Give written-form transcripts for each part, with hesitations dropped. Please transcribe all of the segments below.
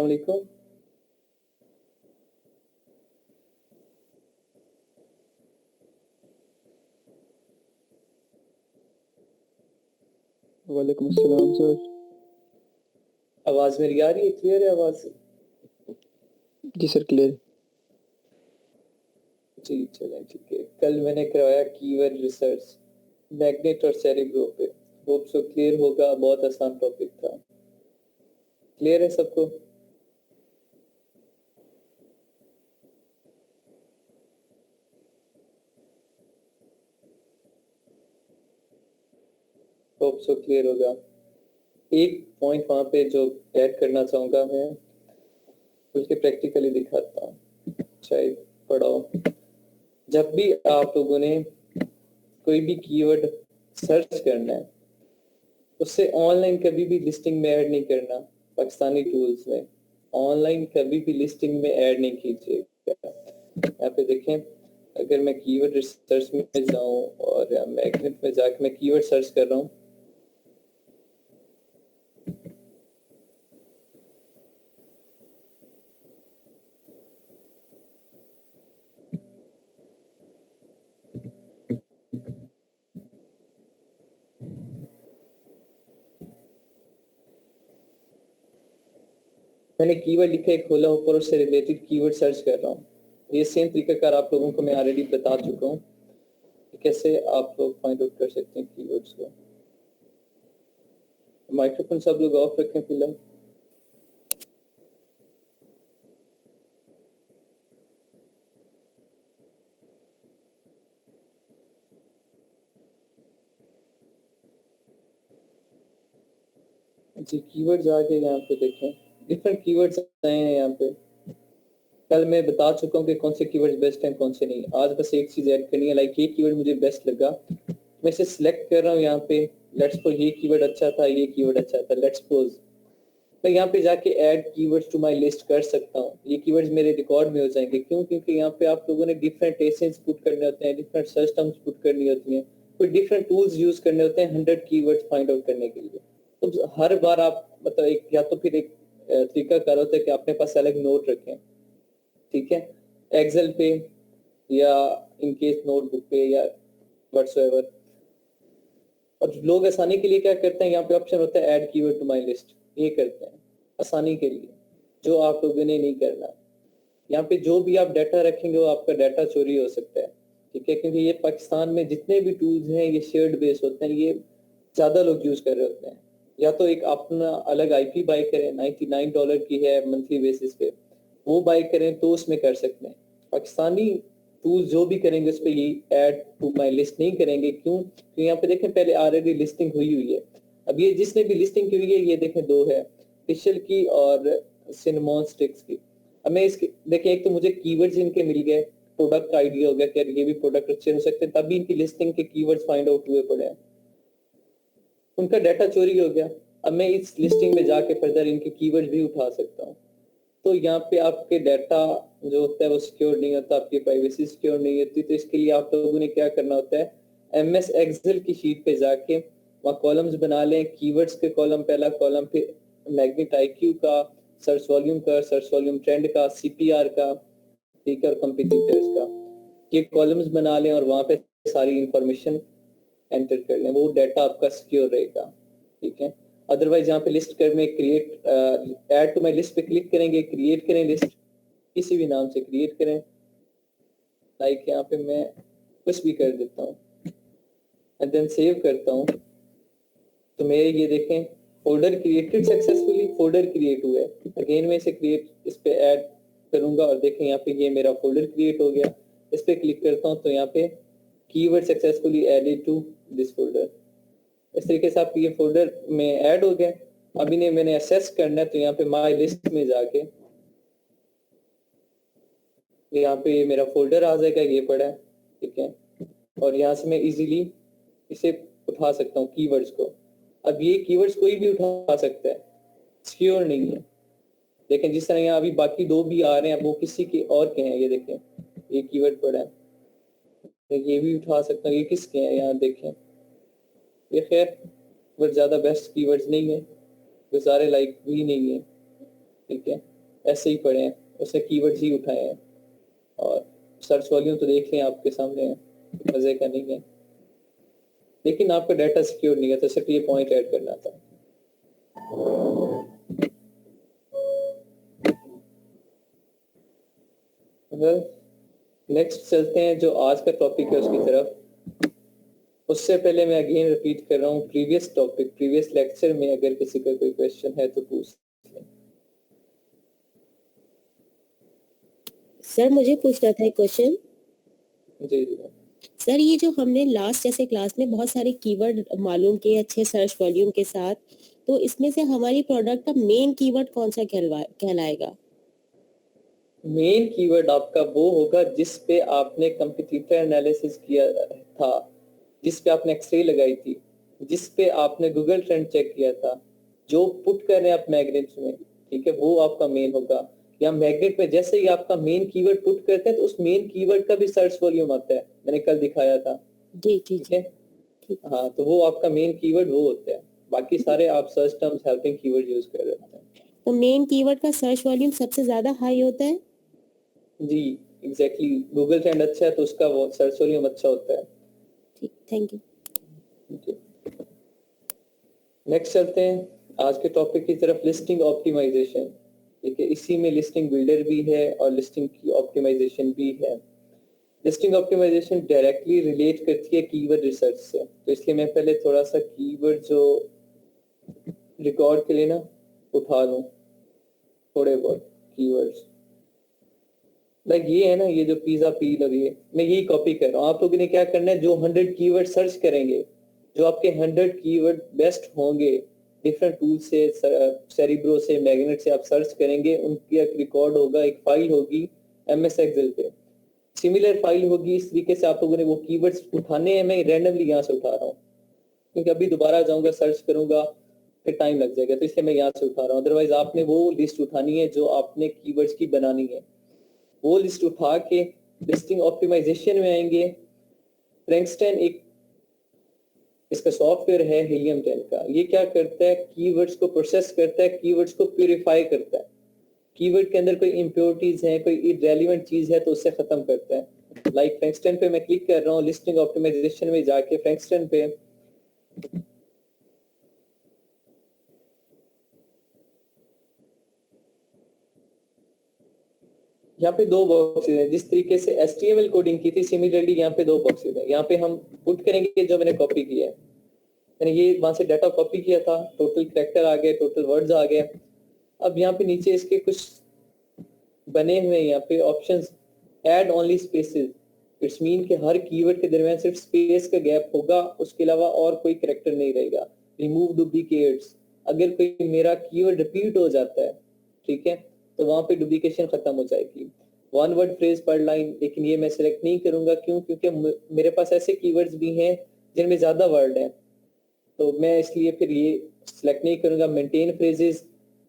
वालेकुम। वालेकुम अस्सलाम सर। आवाज़ मेरी आ रही है? क्लियर है आवाज़? जी सर, क्लियर। जी, चलें ठीक है। कल मैंने करवाया कीवर्ड रिसर्च मैग्नेट और सेरेब्रो पे। होप सो क्लियर होगा, बहुत आसान टॉपिक था। क्लियर है सबको? होप सो क्लियर होगा। एक पॉइंट वहाँ पे जो ऐड करना चाहूँगा मैं, उसके प्रैक्टिकली दिखाता हूँ, शायद पढ़ाओ। जब भी आप लोगों ने कोई भी कीवर्ड सर्च करना है, उससे ऑनलाइन कभी भी लिस्टिंग में ऐड नहीं करना। पाकिस्तानी टूल्स में ऑनलाइन कभी भी लिस्टिंग में ऐड नहीं कीजिएगा। यहाँ पे देखें, अगर मैं कीवर्ड रिसर्च में जाऊँ और मैग्नेट में जाकर मैं कीवर्ड सर्च कर रहा हूँ, मैंने कीवर्ड लिखा है, खोला ऊपर, उससे रिलेटेड कीवर्ड सर्च कर रहा हूँ। ये सेम तरीकाकार आप लोगों को मैं ऑलरेडी बता चुका हूँ कि कैसे आप लोग फाइंड आउट कर सकते हैं कीवर्ड्स को। माइक्रोफोन सब लोग ऑफ रखें फिलहाल। जी, कीवर्ड्स आ गए। यहाँ पे देखें, डिफरेंट कीवर्ड्स आए हैं यहाँ पे। कल मैं बता चुका हूँ कि कौन से कीवर्ड्स बेस्ट हैं, कौन से नहीं। आज बस एक चीज ऐड करनी है, लाइक ये कीवर्ड मुझे बेस्ट लगा, मैं इसे सिलेक्ट कर रहा हूँ यहाँ पे। लेट्स सपोज ये कीवर्ड अच्छा था, ये कीवर्ड अच्छा था। लेट्स सपोज मैं यहाँ पे जाके add keywords to my list कर सकता हूँ। ये कीवर्ड्स मेरे रिकॉर्ड में हो जाएंगे। क्यों? क्योंकि यहाँ पे आप लोगों ने डिफरेंट एसेंस पुट करने होते हैं, डिफरेंट सर्च टर्म्स पुट करनी होती हैं, कोई डिफरेंट टूल्स यूज करने होते हैं 100 कीवर्ड्स फाइंड आउट करने के लिए। तो हर बार आप मतलब एक या तो फिर एक तरीका कर होता है कि अपने पास अलग नोट रखें, ठीक है, एक्सेल पे या इनकेस नोटबुक पे या व्हाट्सएवर। और लोग आसानी के लिए क्या करते हैं, यहाँ पे ऑप्शन होता है add keyword to my list, ये करते हैं आसानी के लिए, जो आप लोगों ने नहीं करना। यहाँ पे जो भी आप डाटा रखेंगे वो आपका डाटा चोरी हो सकता है, ठीक है, क्योंकि ये पाकिस्तान में जितने भी टूल्स हैं ये शेयर्ड बेस होते हैं, ये ज्यादा लोग यूज कर रहे होते हैं। या तो एक अपना अलग आईपी बाय करें, $99 की है मंथली बेसिस पे, वो बाय करें तो उसमें कर सकते हैं। पाकिस्तानी टूल्स जो भी करेंगे उस पर ये ऐड टू माई लिस्ट नहीं करेंगे। क्यों? तो यहाँ पे देखें, पहले ऑलरेडी लिस्टिंग हुई हुई है। अब ये जिसने भी लिस्टिंग की हुई है, ये देखें दो है, फिशल की और सिनेमॉन स्टिक्स की। अब मैं इसके देखें, एक तो मुझे कीवर्ड्स इनके मिल गए, प्रोडक्ट आइडिया हो गया कि ये भी प्रोडक्ट अच्छे हो सकते हैं, तभी इनकी लिस्टिंग के कीवर्ड्स फाइंड आउट हुए पड़े हैं, उनका डाटा चोरी हो गया। अब मैं इस लिस्टिंग में जाके फर्दर इनके कीवर्ड भी उठा सकता हूँ। तो यहाँ पे आपके डाटा जो होता है वो सिक्योर नहीं होता, आपकी प्राइवेसी सिक्योर नहीं होती। तो इसके लिए आप लोगों ने क्या करना होता है, एमएस एक्सेल की शीट पे जाके वहाँ कॉलम्स बना लें। कीवर्ड्स के कॉलम, पहला कॉलम, फिर मैग्नेट आईक्यू का, सर्च वॉल्यूम का, सर्च वॉल्यूम ट्रेंड का, सीपीआर का, ठीक है, और कंपटीटर्स का। ये कॉलम्स बना लें और वहाँ पे सारी इंफॉर्मेशन एंटर कर लें, वो डाटा आपका सिक्योर रहेगा, ठीक है। अदरवाइज यहाँ पे लिस्ट कर में create add to my list पे क्लिक करेंगे, क्रिएट करें लिस्ट, किसी भी नाम से क्रिएट करें, लाइक यहाँ पे मैं कुछ भी कर देता हूँ एंड देन सेव करता हूँ। तो मेरे ये देखें, folder created successfully, folder create हुआ है। अगेन मैं इसे क्रिएट, इस पे ऐड करूंगा और देखें यहाँ पे ये मेरा फोल्डर क्रिएट हो गया। इस पे क्लिक करता हूँ तो यहाँ पे keyword successfully added to this folder, इस तरीके से आपके ये फोल्डर में ऐड हो गए। अब इन्हें मैंने असेस करना है, तो यहाँ पे माई लिस्ट में जाके यहाँ पे ये मेरा फोल्डर आ जाएगा, ये पड़ा है, ठीक है। और यहाँ से मैं इजीली इसे उठा सकता हूँ कीवर्ड्स को। अब ये कीवर्ड्स कोई भी उठा सकता है, सिक्योर नहीं है। देखें जिस तरह यहाँ अभी बाकी दो भी आ रहे हैं, वो किसी के और के हैं। ये देखें, ये कीवर्ड पड़ा है, तो ये भी उठा सकता हूँ। ये किसके हैं यहाँ देखें, ये खैर वो ज्यादा बेस्ट कीवर्ड्स नहीं है, वो सारे लाइक भी नहीं है, ठीक है, ऐसे ही पढ़े हैं, उसने कीवर्ड्स ही उठाए हैं और सर्च वॉल्यूम तो देख लें आपके सामने है, मजे का नहीं है, लेकिन आपका डाटा सिक्योर नहीं है, तो सिर्फ ये पॉइंट ऐड करना था। नेक्स्ट चलते हैं जो आज का टॉपिक है उसकी तरफ। उससे पहले मैं अगेन रिपीट कर रहा हूँ, प्रीवियस टॉपिक प्रीवियस लेक्चर में अगर किसी का कोई क्वेश्चन है तो पूछ लें। सर मुझे पूछना था एक क्वेश्चन। जी जी सर ये जो हमने लास्ट जैसे क्लास में बहुत सारे कीवर्ड मालूम किए अच्छे सर्च वॉल्यूम के साथ, तो इसमें से हमारी प्रोडक्ट का मेन कीवर्ड कौन सा कहलाएगा? मेन कीवर्ड आपका वो होगा जिस पे आपने कंपटीटर एनालिसिस किया था, जिस पे आपने एक्सरे लगाई थी, जिस पे आपने गूगल ट्रेंड चेक किया था, जो पुट कर रहे हैं आप मैग्नेट में, ठीक है, वो आपका मेन होगा। या मैग्नेट में जैसे ही आपका मेन कीवर्ड पुट करते हैं तो उस मेन कीवर्ड का भी सर्च वॉल्यूम आता है, मैंने कल दिखाया था। जी जी ठीक है, ठीक। हाँ, तो वो आपका मेन कीवर्ड वो होता है, बाकी सारे आप search terms helping keyword use कर रहे हैं। तो मेन कीवर्ड का सर्च वॉल्यूम सबसे ज्यादा हाई होता है? जी एग्जैक्टली, गूगल ट्रेंड अच्छा है तो उसका वो सर्च वॉल्यूम अच्छा होता है। ठीक, थैंक यू। नेक्स्ट चलते हैं आज के टॉपिक की तरफ, लिस्टिंग ऑप्टिमाइजेशन। ठीक है, इसी में लिस्टिंग बिल्डर भी है और लिस्टिंग की ऑप्टिमाइजेशन भी है। लिस्टिंग ऑप्टिमाइजेशन डायरेक्टली रिलेट करती है कीवर्ड रिसर्च से, तो इसलिए मैं पहले थोड़ा सा कीवर्ड जो रिकॉर्ड के लिए ना उठा लूं, थोड़े बहुत कीवर्ड्स। लाइक ये है ना, ये जो पिज्जा पील और ये मैं यही कॉपी कर रहा हूँ। आप लोगों ने क्या करना है, जो 100 कीवर्ड सर्च करेंगे, जो आपके 100 कीवर्ड बेस्ट होंगे, डिफरेंट टूल से, सेरिब्रो से, मैग्नेट से आप सर्च करेंगे, उनकी एक रिकॉर्ड होगा, एक फाइल होगी MS एक्सेल पे, सिमिलर फाइल होगी। इस तरीके से आप लोगों ने वो कीवर्ड्स उठाने हैं, मैं रैंडमली यहाँ से उठा रहा हूँ क्योंकि अभी दोबारा जाऊंगा सर्च करूंगा फिर टाइम लग जाएगा, तो इसलिए मैं यहाँ से उठा रहा हूँ। अदरवाइज आपने वो लिस्ट उठानी है जो आपने कीवर्ड्स की बनानी है, वो लिस्ट उठा के लिस्टिंग ऑप्टिमाइजेशन में आएंगे। फ्रैंकस्टन एक इसका सॉफ्टवेयर है हीलियम 10 का, ये क्या करता है, कीवर्ड्स को प्रोसेस करता है, कीवर्ड्स को प्यूरिफाई करता है, कीवर्ड के अंदर कोई इम्प्योरिटीज है, कोई इरेलीवेंट चीज है तो उससे खत्म करता है। लाइक फ्रैंकस्टन पे मैं क्लिक कर रहा हूँ, लिस्टिंग ऑप्टिमाइजेशन में जाके फ्रैंकस्टन पे यहाँ पे दो बॉक्सेस हैं, जिस तरीके से HTML कोडिंग की थी सिमिलरली यहाँ पे दो बॉक्सेस हैं। यहाँ पे हम पुट करेंगे जो मैंने कॉपी किया है, मैंने ये वहां से डाटा कॉपी किया था, टोटल कैरेक्टर आ गए, टोटल वर्ड्स आ गए। अब यहाँ पे नीचे इसके कुछ बने हुए हैं, यहाँ पे options, add only spaces, it's mean कि हर कीवर्ड के दरमियान सिर्फ स्पेस का गैप होगा, उसके अलावा और कोई कैरेक्टर नहीं रहेगा। रिमूव डुप्लीकेट्स, अगर कोई मेरा कीवर्ड रिपीट हो जाता है, ठीक है, तो वहां पे डुप्लीकेशन खत्म हो जाएगी। वन वर्ड फ्रेज पर लाइन, लेकिन ये मैं सिलेक्ट नहीं करूंगा, क्यों, क्योंकि मेरे पास ऐसे कीवर्ड्स भी हैं जिनमें ज्यादा वर्ड है, तो मैं इसलिए फिर ये सिलेक्ट नहीं करूंगा। मेंटेन फ्रेजेस,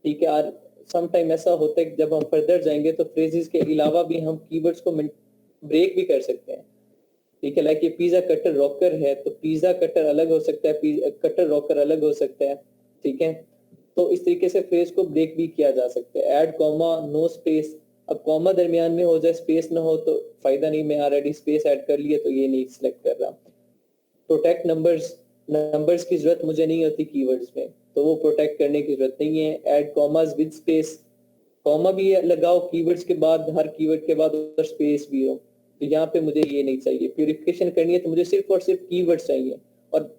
ठीक है, और सम टाइम ऐसा होता है जब हम फर्दर जाएंगे तो फ्रेजेस के अलावा भी हम कीवर्ड्स को ब्रेक भी कर सकते हैं। ठीक है, लाइक ये पिज्जा कटर रॉकर है तो पिज्जा कटर अलग हो सकता है, कटर रॉकर अलग हो सकता है। ठीक है, तो इस तरीके से फ्रेज को ब्रेक भी किया जा सकता है। ऐड कॉमा, नो स्पेस, अब कॉमा दरमियान में हो जाए, स्पेस ना हो तो फायदा नहीं, मैं ऑलरेडी स्पेस ऐड कर लिया तो ये नहीं सिलेक्ट कर रहा। प्रोटेक्ट नंबर्स, नंबर्स की जरूरत मुझे नहीं होती कीवर्ड्स में, तो वो प्रोटेक्ट करने की जरूरत नहीं है। Add commas with space, comma भी लगाओ कीवर्ड्स के बाद, हर कीवर्ड के बाद उधर स्पेस भी हो, तो यहाँ पे मुझे ये नहीं चाहिए। प्यूरिफिकेशन करनी है तो मुझे सिर्फ और सिर्फ कीवर्ड चाहिए, और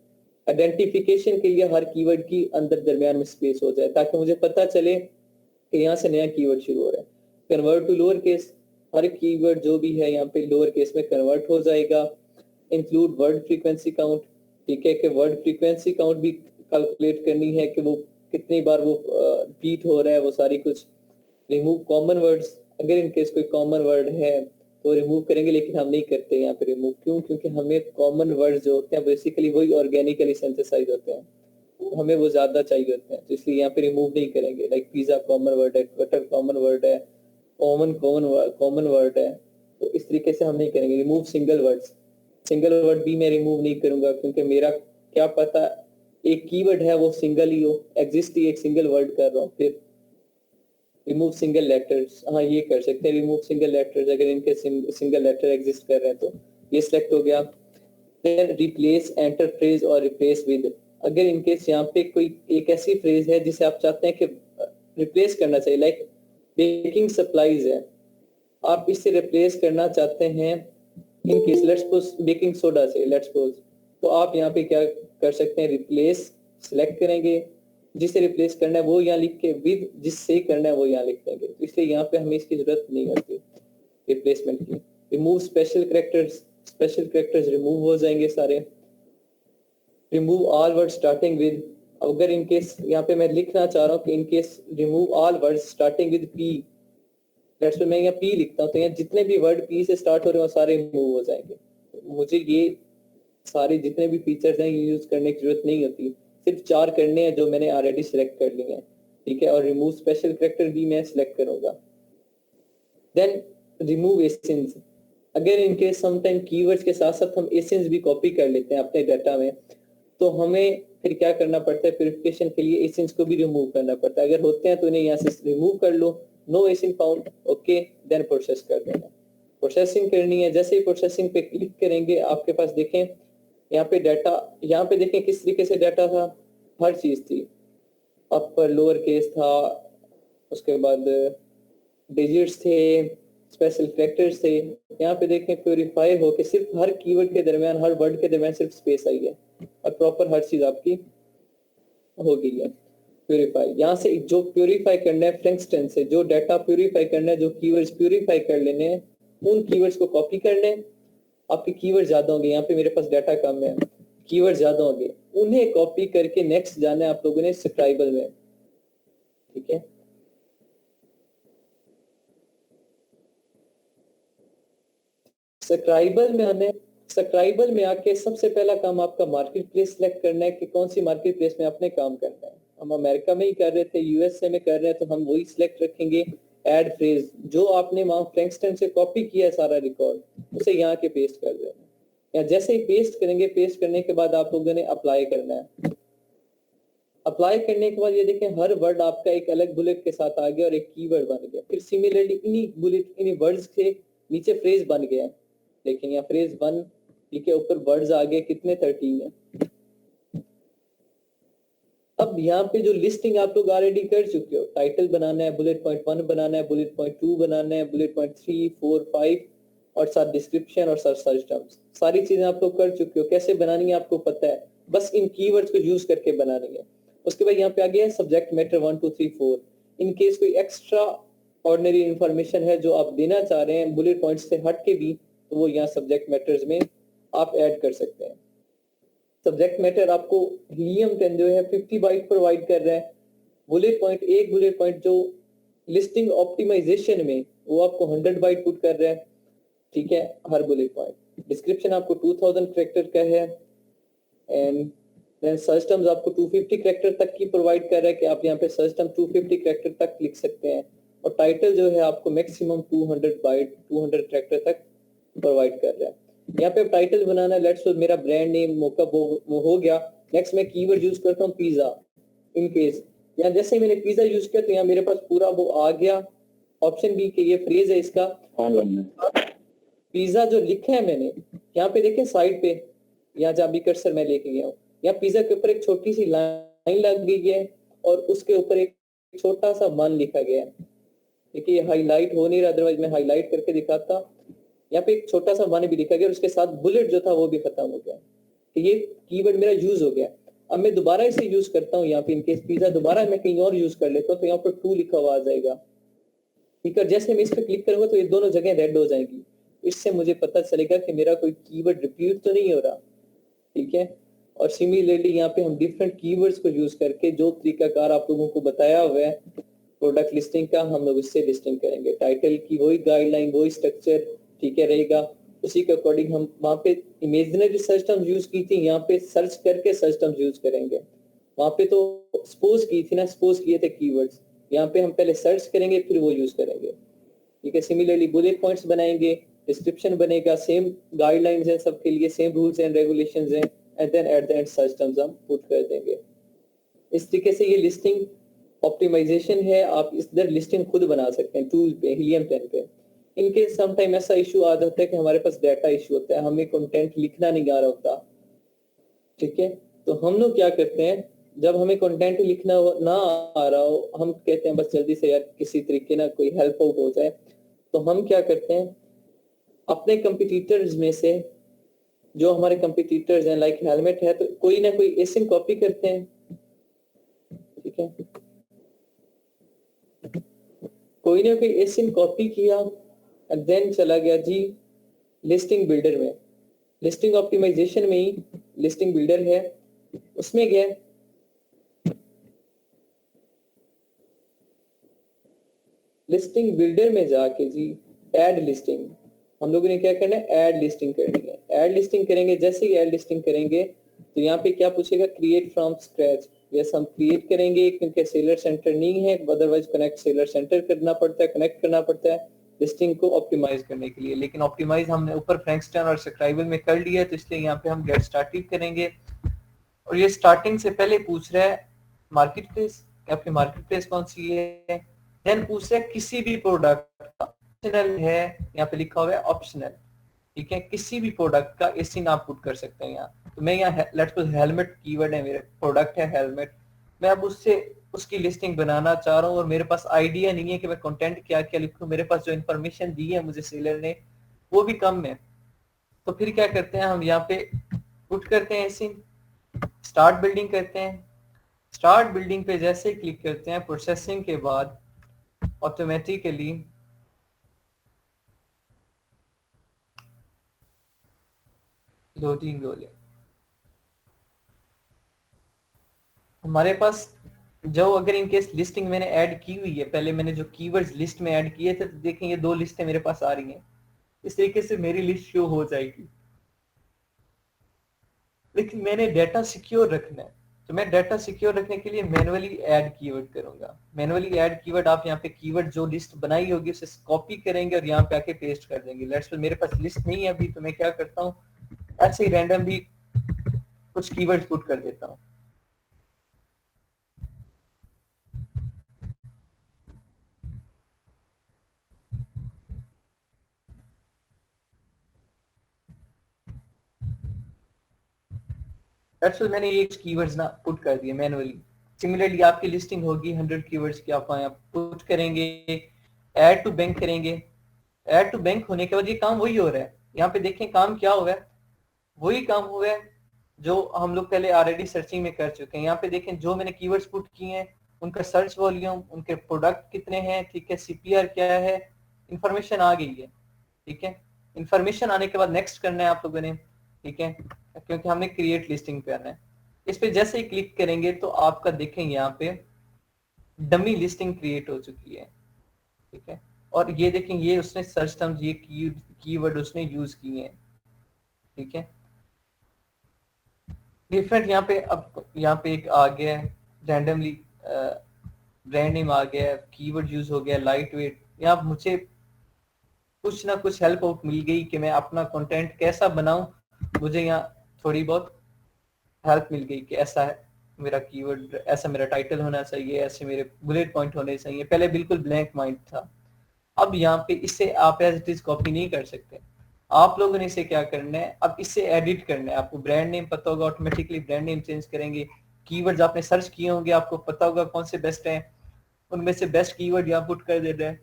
आइडेंटिफिकेशन के लिए हर कीवर्ड की अंदर दरमियान में स्पेस हो जाए ताकि मुझे पता चले कि यहाँ से नया कीवर्ड शुरू हो रहा है। कन्वर्ट टू लोअर केस, हर कीवर्ड जो भी है यहाँ पे लोअर केस में कन्वर्ट हो जाएगा। इंक्लूड वर्ड फ्रीक्वेंसी काउंट, ठीक है, कि वर्ड फ्रीक्वेंसी काउंट भी कैलकुलेट करनी है कि वो कितनी बार वो रिपीट हो रहा है, वो सारी कुछ। रिमूव कॉमन वर्ड्स, अगर इनकेस कोई कॉमन वर्ड है तो रिमूव करेंगे, लेकिन हम नहीं करते यहाँ पे रिमूव, क्यों, क्योंकि हमें कॉमन वर्ड्स जो होते हैं बेसिकली वही ऑर्गेनिकली सिंथेसाइज होते हैं, तो हमें वो ज्यादा चाहिए होते हैं, तो इसलिए यहाँ पे रिमूव नहीं करेंगे। लाइक पिज्जा कॉमन वर्ड है, कटर कॉमन वर्ड है, कॉमन वर्ड है, तो इस तरीके से हम नहीं करेंगे। Remove single words, single word भी मैं रिमूव नहीं करूंगा, क्योंकि मेरा क्या पता एक कीवर्ड है वो सिंगल ही हो, एग्जिस्ट ही एक सिंगल वर्ड कर रहा हूँ, फिर रिमूव सिंगल लेटर्स, हाँ ये कर सकते हैं, रिमूव सिंगल लेटर्स अगर इनके सिंगल लेटर एग्जिस्ट कर रहे हैं तो ये सिलेक्ट हो गया। देन रिप्लेस एंटर फ्रेज और रिप्लेस विद, अगर इनकेस यहाँ पे कोई एक ऐसी फ्रेज है जिसे आप चाहते हैं कि रिप्लेस करना चाहिए, लाइक बेकिंग सप्लाईज है, आप इससे रिप्लेस करना चाहते हैं in case let's suppose baking soda से लेट्स सपोज, तो आप यहाँ पे क्या कर सकते हैं, रिप्लेस सिलेक्ट करेंगे, जिसे रिप्लेस करना है वो यहाँ लिख के, विद जिससे करना है वो यहाँ लिख देंगे, तो इसलिए यहाँ पे हमें इसकी जरूरत नहीं होती रिप्लेसमेंट की। रिमूव स्पेशल कैरेक्टर्स रिमूव हो जाएंगे सारे। Remove all word starting with, अगर इनकेस यहाँ पे मैं लिखना चाह रहा हूँ कि in case remove all word starting with P, let's say मैं यहाँ पी लिखता हूँ तो यहाँ जितने भी वर्ड पी से स्टार्ट हो रहे हैं वो सारे रिमूव हो जाएंगे। मुझे ये सारे जितने भी फीचर्स हैं ये यूज करने की जरूरत नहीं होती, सिर्फ 4 करने हैं जो मैंने ऑलरेडी सिलेक्ट कर लिए हैं, ठीक है। और रिमूव स्पेशल कैरेक्टर भी मैं सिलेक्ट करूंगा। देन रिमूव एसेंस, अगर इनके समटाइम कीवर्ड्स के साथ साथ हम एसेंस भी कॉपी कर लेते हैं अपने डाटा में, तो हमें फिर क्या करना पड़ता है, प्यूरिफिकेशन के लिए एसेंस को भी रिमूव करना पड़ता है। अगर होते हैं तो इन्हें यहाँ से रिमूव कर लो, no essence found, okay, then process कर देना। प्रोसेसिंग करनी है, जैसे ही प्रोसेसिंग पे क्लिक करेंगे आपके पास देखें यहाँ पे डाटा, यहाँ पे देखें किस तरीके से डाटा था, हर चीज थी, अपर लोअर केस था, उसके बाद डिजिट्स थे, स्पेशल कैरेक्टर्स थे। यहाँ पे देखें प्योरीफाई होके सिर्फ हर कीवर्ड के दरमियान, हर वर्ड के दरमियान सिर्फ स्पेस आई है और प्रॉपर हर चीज आपकी हो गई है प्योरीफाई। यहाँ से जो प्योरीफाई करना है फ्रैंकस्टन से, जो डाटा प्योरीफाई करना है, जो कीवर्ड्स प्योरीफाई कर लेने हैं, उन कीवर्ड्स को कॉपी करने हैं। आपके कीवर्ड ज्यादा होंगे, यहाँ पे मेरे पास डाटा कम है, कीवर्ड ज्यादा होंगे, उन्हें कॉपी करके नेक्स्ट जाना है आप लोगों ने स्क्राइबल में, ठीक है। स्क्राइबल में आने, स्क्राइबल में आके सबसे पहला काम आपका मार्केट प्लेस सिलेक्ट करना है कि कौन सी मार्केट प्लेस में आपने काम करना है। हम अमेरिका में ही कर रहे थे, यूएसए में कर रहे हैं, तो हम वही सिलेक्ट रखेंगे। एड फ्रेज, जो आपने वहां फ्रैंकस्टन से कॉपी किया है सारा रिकॉर्ड, उसे यहाँ के पेस्ट कर देना। या जैसे ही पेस्ट करेंगे, पेस्ट करने के बाद आप लोगों ने अप्लाई करना है। अप्लाई करने के बाद ये देखें हर वर्ड आपका एक अलग बुलेट के साथ आ गया और एक कीवर्ड बन गया। फिर सिमिलरली इन्हीं बुलेट, इन्हीं वर्ड्स के नीचे फ्रेज बन गया, लेकिन यहाँ फ्रेज 1, ठीक है, ऊपर वर्ड्स आ गए कितने, 13 है। अब यहाँ पे जो लिस्टिंग आप लोग ऑलरेडी कर चुके हो, टाइटल बनाना है, बुलेट पॉइंट 1 बनाना है, बुलेट पॉइंट 2 बनाना है, बुलेट पॉइंट 3, 4, 5 और साथ डिस्क्रिप्शन और साथ सर्च टर्म्स, सारी चीजें आप लोग कर चुके हो। कैसे बनानी है आपको पता है, बस इन कीवर्ड्स को यूज करके बनानी है। उसके बाद यहाँ पे आ गया है सब्जेक्ट मैटर 1, 2, 3, 4। इन केस कोई एक्स्ट्रा ऑर्डिनरी इंफॉर्मेशन है जो आप देना चाह रहे हैं बुलेट पॉइंट से हट के भी, तो वो यहाँ सब्जेक्ट मैटर्स में आप ऐड कर सकते हैं। सब्जेक्ट मैटर आपको हीलियम 10 जो है 50 बाइट प्रोवाइड कर रहा है। बुलेट पॉइंट, एक बुलेट पॉइंट जो लिस्टिंग ऑप्टिमाइजेशन में, वो आपको 100 बाइट पुट कर रहा है, ठीक है, हर बुलेट पॉइंट। डिस्क्रिप्शन आपको 2000 कैरेक्टर का है, एंड देन सर्च टर्म्स आपको 250 कैरेक्टर तक की प्रोवाइड कर रहा है कि आप यहाँ पे सर्च टर्म 250 कैरेक्टर तक लिख सकते हैं। और टाइटल जो है आपको मैक्सिमम 200 बाइट, 200 कैरेक्टर तक प्रोवाइड कर रहा है। यहाँ पे टाइटल बनाना है, लेट्स सपोज मेरा ब्रांड नेम मोका वो हो गया। नेक्स्ट मैं कीवर्ड यूज करता हूँ पिज्जा, इन केस यहाँ जैसे ही मैंने पिज्जा यूज किया तो यहाँ मेरे पास पूरा वो आ गया ऑप्शन बी के, ये फ्रेज है इसका पिज्जा जो लिखा है मैंने, यहाँ पे देखें साइड पे, यहाँ जहाँ भी कर्सर मैं लेके गया हूँ, यहाँ पिज्जा के ऊपर एक छोटी सी लाइन लग गई है और उसके ऊपर एक छोटा सा वन लिखा गया है। देखिए ये हाईलाइट हो नहीं रहा, अदरवाइज मैं हाईलाइट करके दिखाता। यहाँ पे एक छोटा सा वन भी लिखा गया और उसके साथ बुलेट जो था वो भी खत्म हो गया, तो ये कीवर्ड मेरा यूज हो गया। अब मैं दोबारा इसे यूज करता हूँ, यहाँ पे इनकेस पिज्जा दोबारा मैं कहीं और यूज कर लेता हूँ, तो यहाँ पर 2 लिखा हुआ आ जाएगा, ठीक है। जैसे मैं इस पर क्लिक करूंगा तो ये दोनों जगह रेड हो जाएंगी, इससे मुझे पता चलेगा कि मेरा कोई कीवर्ड रिपीट तो नहीं हो रहा, ठीक है। और सिमिलरली यहाँ पे हम डिफरेंट कीवर्ड्स को यूज करके जो तरीकाकार आप लोगों को बताया हुआ है प्रोडक्ट लिस्टिंग का, हम लोग उससे लिस्टिंग करेंगे। टाइटल की वही गाइडलाइन, वही स्ट्रक्चर, ठीक है, रहेगा। उसी के अकॉर्डिंग हम वहाँ पे इमेजिनरी सर्च टर्म्स यूज की थी, यहाँ पे सर्च करके सर्च टर्म्स यूज करेंगे। वहाँ पे तो सपोज की थी ना, सपोज किए थे कीवर्ड्स, यहाँ पे हम पहले सर्च करेंगे फिर वो यूज करेंगे, ठीक है। सिमिलरली बुलेट पॉइंट्स बनाएंगे, डिस्क्रिप्शन बनेगा, सेम गाइडलाइंस हैं सबके लिए, सेम रूल्स एंड रेगुलेशंस हैं, and then at the end search terms हम पुट कर देंगे। इस तरीके से ये लिस्टिंग ऑप्टिमाइजेशन है, आप इधर लिस्टिंग खुद बना सकते हैं टूल पे, हीलियम 10 पे। इनके सम टाइम ऐसा इशू आ जाता है कि हमारे पास डाटा इशू होता है, हमें कंटेंट लिखना नहीं आ रहा होता, ठीक है। तो हम लोग क्या करते हैं, जब हमें कंटेंट लिखना ना आ रहा हो, हम कहते हैं बस जल्दी से यार किसी तरीके ना कोई हेल्प आउट हो जाए, तो हम क्या करते हैं, अपने कंपटीटर्स में से जो हमारे कंपटीटर्स हैं, लाइक हेलमेट है, तो कोई ना कोई एसिन कॉपी करते हैं, ठीक है। कोई ना कोई एसिन कॉपी किया एंड देन चला गया जी लिस्टिंग बिल्डर में, लिस्टिंग ऑप्टिमाइजेशन में ही लिस्टिंग बिल्डर है, उसमें गया, लिस्टिंग बिल्डर में जाके जी ऐड लिस्टिंग, हम लोगों ने क्या करना है, ऐड लिस्टिंग करनी है। ऐड लिस्टिंग करेंगे, जैसे ही ऐड लिस्टिंग करेंगे तो यहाँ पे क्या पूछेगा, क्रिएट फ्रॉम स्क्रैच। यस, हम क्रिएट करेंगे क्योंकि सेलर सेंटर नहीं है, अदरवाइज कनेक्ट सेलर सेंटर करना पड़ता है, कनेक्ट करना पड़ता है लिस्टिंग को ऑप्टिमाइज करने के लिए। लेकिन ऑप्टिमाइज हमने ऊपर फ्रैंकस्टन और स्क्राइबल में कर लिया है, तो इसलिए यहाँ पे हम गेट स्टार्टेड करेंगे। और ये स्टार्टिंग से पहले पूछ रहा है मार्केट प्लेस, आपकी मार्केट प्लेस कौन सी है। देन पूछ रहा है किसी भी प्रोडक्ट का ऑप्शनल है, यहाँ पे लिखा हुआ है ऑप्शनल, ठीक है। किसी भी प्रोडक्ट का एसिन आप पुट कर सकते हैं यहाँ। तो मैं यहाँ लेट्स सपोज हेलमेट कीवर्ड है, मेरे प्रोडक्ट है हेलमेट, मैं अब उससे उसकी लिस्टिंग बनाना चाह रहा हूँ और मेरे पास आइडिया नहीं है कि मैं कंटेंट क्या क्या लिखूं, मेरे पास जो इन्फॉर्मेशन दी है मुझे सेलर ने वो भी कम है। तो फिर क्या करते हैं, हम यहाँ पे पुट करते हैं एसिन, स्टार्ट बिल्डिंग करते हैं। स्टार्ट बिल्डिंग पे जैसे ही क्लिक करते हैं, प्रोसेसिंग के बाद ऑटोमेटिकली लोडिंग रोलिंग, हमारे पास जो अगर इनकेस लिस्टिंग मैंने ऐड की हुई है, पहले मैंने जो कीवर्ड्स लिस्ट में ऐड किए थे, तो देखें ये 2 लिस्टें मेरे पास आ रही हैं, इस तरीके से मेरी लिस्ट शो हो जाएगी। लेकिन मैंने डाटा सिक्योर रखना है, तो मैं डाटा सिक्योर रखने के लिए मैनुअली ऐड कीवर्ड करूंगा। मैनुअली ऐड कीवर्ड, आप यहाँ पे कीवर्ड जो लिस्ट बनाई होगी उसे कॉपी करेंगे और यहाँ पे आके पेस्ट कर देंगे। लेट्स मेरे पास लिस्ट नहीं है अभी, तो मैं क्या करता हूँ, ऐसे ही रैंडमली कुछ कीवर्ड पुट कर देता हूँ। लेट्स मैंने ये कीवर्ड्स ना पुट कर दिए मैनुअली। सिमिलरली आपकी लिस्टिंग होगी 100 कीवर्ड्स की, आप यहाँ पुट करेंगे, ऐड टू बैंक करेंगे। ऐड टू बैंक होने के बाद ये काम वही हो रहा है, यहाँ पे देखें काम क्या हुआ है, वही काम हुआ है जो हम लोग पहले ऑलरेडी सर्चिंग में कर चुके हैं। यहाँ पे देखें जो मैंने कीवर्ड्स पुट किए हैं उनका सर्च वॉल्यूम, उनके प्रोडक्ट कितने हैं, ठीक है, सीपीआर क्या है, इंफॉर्मेशन आ गई है, ठीक है। इंफॉर्मेशन आने के बाद नेक्स्ट करना है आप लोगों ने, ठीक है, क्योंकि हमने क्रिएट लिस्टिंग करना है। इस पे जैसे ही क्लिक करेंगे तो आपका देखेंगे यहाँ पे डमी लिस्टिंग क्रिएट हो चुकी है, ठीक है। और ये देखें ये उसने सर्च टर्म्स, ये कीवर्ड उसने यूज किए हैं, ठीक है। डिफरेंट यहाँ पे, अब यहाँ पे एक आ गया है रैंडमली ब्रांड नेम आ गया है, कीवर्ड यूज हो गया, लाइट वेट। यहाँ मुझे कुछ ना कुछ हेल्प आउट मिल गई कि मैं अपना कंटेंट कैसा बनाऊं, मुझे यहाँ थोड़ी बहुत हेल्प मिल गई कि ऐसा है मेरा कीवर्ड, ऐसा मेरा टाइटल होना चाहिए, ऐसे मेरे बुलेट पॉइंट होने चाहिए। पहले बिल्कुल ब्लैंक माइंड था, अब यहाँ पे इससे आप एज इट इज कॉपी नहीं कर सकते। आप लोगों ने इसे क्या करना है, अब इससे एडिट करना है। आपको ब्रांड नेम पता होगा, ऑटोमेटिकली ब्रांड नेम चेंज करेंगे। कीवर्ड्स आपने सर्च किए होंगे, आपको पता होगा कौन से बेस्ट हैं, उनमें से बेस्ट कीवर्ड यहाँ पुट कर देना है।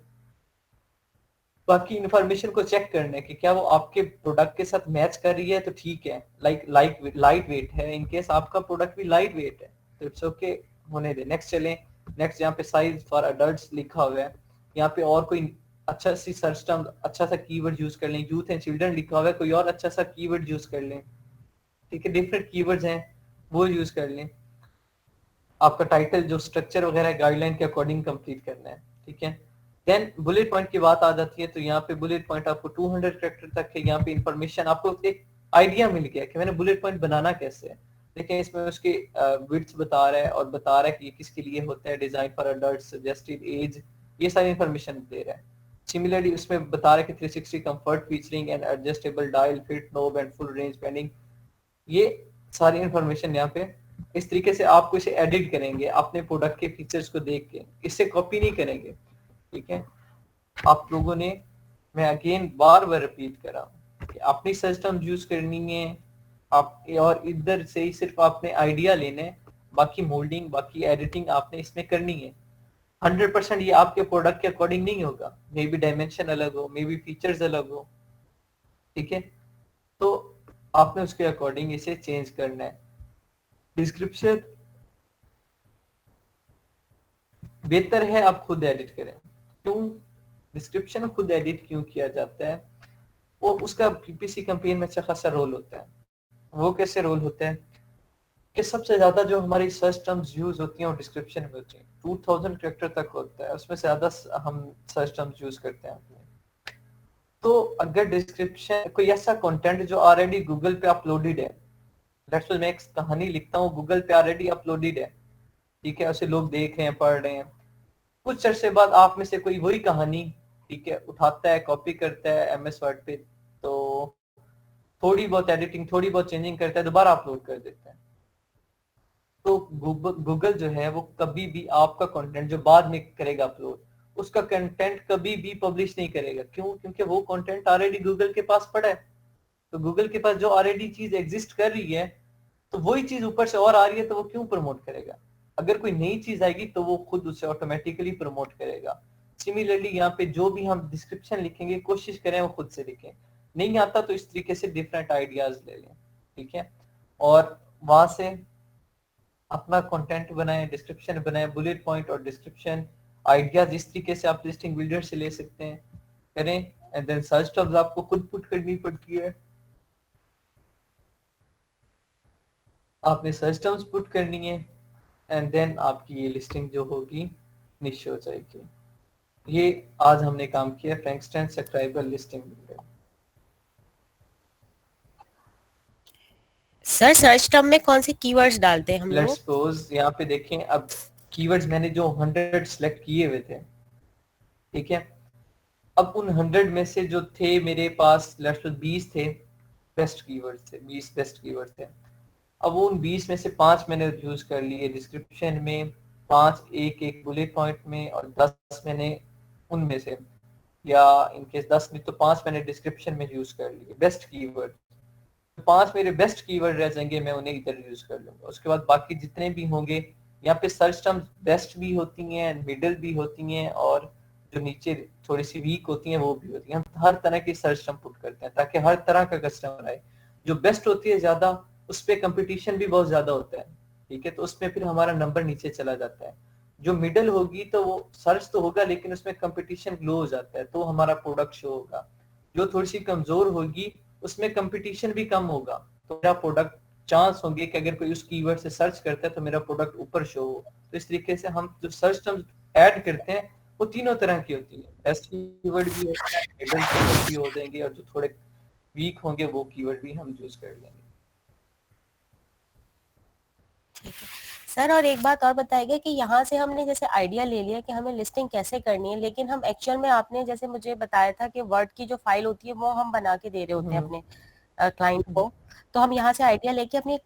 बाकी इंफॉर्मेशन को चेक करना है कि क्या वो आपके प्रोडक्ट के साथ मैच कर रही है, तो ठीक है। लाइट वेट है, इनकेस आपका प्रोडक्ट भी लाइट वेट है तो इट्स ओके, होने दे। नेक्स्ट चलें। नेक्स्ट यहाँ पे साइज फॉर अडल्ट्स लिखा हुआ है, यहाँ पे और कोई अच्छा सी सर्च टर्म, अच्छा सा कीवर्ड यूज कर लें। यूथ एंड चिल्ड्रन लिखा हुआ है, कोई और अच्छा सा कीवर्ड यूज कर लें, ठीक है। डिफरेंट कीवर्ड्स हैं वो यूज कर लें। आपका टाइटल जो स्ट्रक्चर वगैरह गाइडलाइन के अकॉर्डिंग कंप्लीट करना है, ठीक है। देन बुलेट पॉइंट की बात आ जाती है, तो यहाँ पे बुलेट पॉइंट आपको 200 कैरेक्टर तक है। यहाँ पे इंफॉर्मेशन आपको एक आइडिया मिल गया कि मैंने बुलेट पॉइंट बनाना कैसे है। देखिए इसमें उसके विड्थ बता रहा है और बता रहा है कि ये किसके लिए होता है, design for adult, suggested age, ये सारी इंफॉर्मेशन दे रहा है। सिमिलरली उसमें बता रहा है कि 360 comfort featuring and adjustable dial, fit knob and full range pending, ये सारी इंफॉर्मेशन यहाँ पे इस तरीके से आपको इसे एडिट करेंगे अपने प्रोडक्ट के फीचर्स को देख के, इससे कॉपी नहीं करेंगे, ठीक है। आप लोगों ने, मैं अगेन बार बार रिपीट कर रहा हूँ कि अपनी सिस्टम यूज करनी है आप, और इधर से ही सिर्फ आपने आइडिया लेना है, बाकी मोल्डिंग बाकी एडिटिंग आपने इसमें करनी है। 100% ये आपके प्रोडक्ट के अकॉर्डिंग नहीं होगा, मे बी डायमेंशन अलग हो, मे बी फीचर्स अलग हो, ठीक है। तो आपने उसके अकॉर्डिंग इसे चेंज करना है। डिस्क्रिप्शन बेहतर है आप खुद एडिट करें। क्यों डिस्क्रिप्शन खुद एडिट क्यों किया जाता है? वो उसका पीपीसी कैंपेन में अच्छा खासा रोल होता है। वो कैसे रोल होता है कि सबसे ज्यादा जो हमारी सर्च टर्म्स यूज होती हैं वो डिस्क्रिप्शन में होती हैं। 2000 कैरेक्टर तक होता है, उसमें से ज्यादा हम सर्च टर्म्स यूज करते हैं अपने। तो अगर डिस्क्रिप्शन कोई ऐसा कंटेंट जो ऑलरेडी गूगल पे अपलोडेड है, लेट्स मैं एक कहानी लिखता हूँ, गूगल पे ऑलरेडी अपलोडेड है, ठीक है, उसे लोग देख रहे हैं, पढ़ रहे हैं। कुछ अरसे बाद आप में से कोई वही कहानी, ठीक है, उठाता है, कॉपी करता है एमएस वर्ड पे, तो थोड़ी बहुत एडिटिंग, थोड़ी बहुत चेंजिंग करता है, दोबारा अपलोड कर देता है। तो गूगल जो है वो कभी भी आपका कंटेंट जो बाद में करेगा अपलोड, उसका कंटेंट कभी भी पब्लिश नहीं करेगा। क्यों? क्योंकि वो कंटेंट ऑलरेडी गूगल के पास पड़ा है। तो गूगल के पास जो ऑलरेडी चीज एग्जिस्ट कर रही है, तो वही चीज ऊपर से और आ रही है, तो वो क्यों प्रमोट करेगा? अगर कोई नई चीज आएगी तो वो खुद उसे ऑटोमेटिकली प्रमोट करेगा। सिमिलरली यहाँ पे जो भी हम डिस्क्रिप्शन लिखेंगे, कोशिश करें वो खुद से लिखें। नहीं आता तो इस तरीके से डिफरेंट आइडियाज ले लें, ठीक है, और वहां से अपना कंटेंट बनाएं, डिस्क्रिप्शन बनाएं, बुलेट पॉइंट और डिस्क्रिप्शन आइडियाज इस तरीके से आप लिस्टिंग बिल्डर से ले सकते हैं, करें। एंड देन सर्च टर्म्स आपको खुद पुट करनी पड़ती है, आपने सर्च टर्म्स पुट करनी है, एंड देन आपकी ये लिस्टिंग जो होगी निश्चित हो जाएगी। ये आज हमने काम किया Frankenstein subscriber listing builder. Sir search term में कौन से कीवर्ड्स डालते हैं हम लेट्स लोग? सपोज यहाँ पे देखें, अब कीवर्ड्स मैंने जो 100 सिलेक्ट किए हुए थे, ठीक है, अब उन 100 में से जो थे मेरे पास लेट्स सपोज 20 थे बेस्ट कीवर्ड्स थे, 20 बेस्ट कीवर्ड थे। अब वो उन 20 में से 5 मैंने यूज कर लिए डिस्क्रिप्शन में, 5 एक एक बुलेट पॉइंट में, और 10 मैंने उनमें से, या इनकेस 10 में तो 5 मैंने डिस्क्रिप्शन में यूज कर लिए बेस्ट कीवर्ड। 5 मेरे बेस्ट कीवर्ड रह जाएंगे, मैं उन्हें इधर यूज कर लूंगा। उसके बाद बाकी जितने भी होंगे, यहाँ पे सर्च टर्म्स बेस्ट भी होती हैं, मिडिल भी होती हैं, और जो नीचे थोड़ी सी वीक होती हैं वो भी होती हैं। हम हर तरह की सर्च टर्म पुट करते हैं ताकि हर तरह का कस्टमर आए। जो बेस्ट होती है ज्यादा, उस पर कंपटीशन भी बहुत ज्यादा होता है, ठीक है, तो उसमें फिर हमारा नंबर नीचे चला जाता है। जो मिडिल होगी तो वो सर्च तो होगा लेकिन उसमें कंपटीशन लो हो जाता है, तो हमारा प्रोडक्ट शो होगा। जो थोड़ी सी कमजोर होगी उसमें कंपटीशन भी कम होगा, तो मेरा प्रोडक्ट चांस होंगे कि अगर कोई उस कीवर्ड से सर्च करता है तो मेरा प्रोडक्ट ऊपर शो हो। तो इस तरीके से हम जो सर्च टर्म्स ऐड करते हैं वो तीनों तरह की होती है, बेस्ट कीवर्ड भी होता है, मिडिल कीवर्ड भी हो जाएंगे, और जो थोड़े वीक होंगे वो कीवर्ड भी हम यूज कर लेंगे। सर और एक बात और बताइएगा कि यहाँ से हमने जैसे आइडिया ले लिया कि हमें लिस्टिंग कैसे करनी है, लेकिन हम एक्चुअल में आपने जैसे मुझे बताया था कि वर्ड की जो फाइल होती है वो हम बना के दे रहे होते हैं अपने क्लाइंट को, तो हम यहाँ से आइडिया लेके अपनी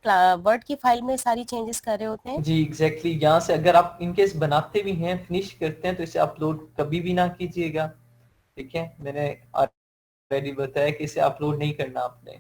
वर्ड की फाइल में सारी चेंजेस कर रहे होते हैं। जी एग्जैक्टली यहाँ से अगर आप इनकेस बनाते भी हैं, फिनिश करते हैं, तो इसे अपलोड कभी भी ना कीजिएगा, ठीक है। मैंने ऑलरेडी बताया कि इसे अपलोड नहीं करना आपने।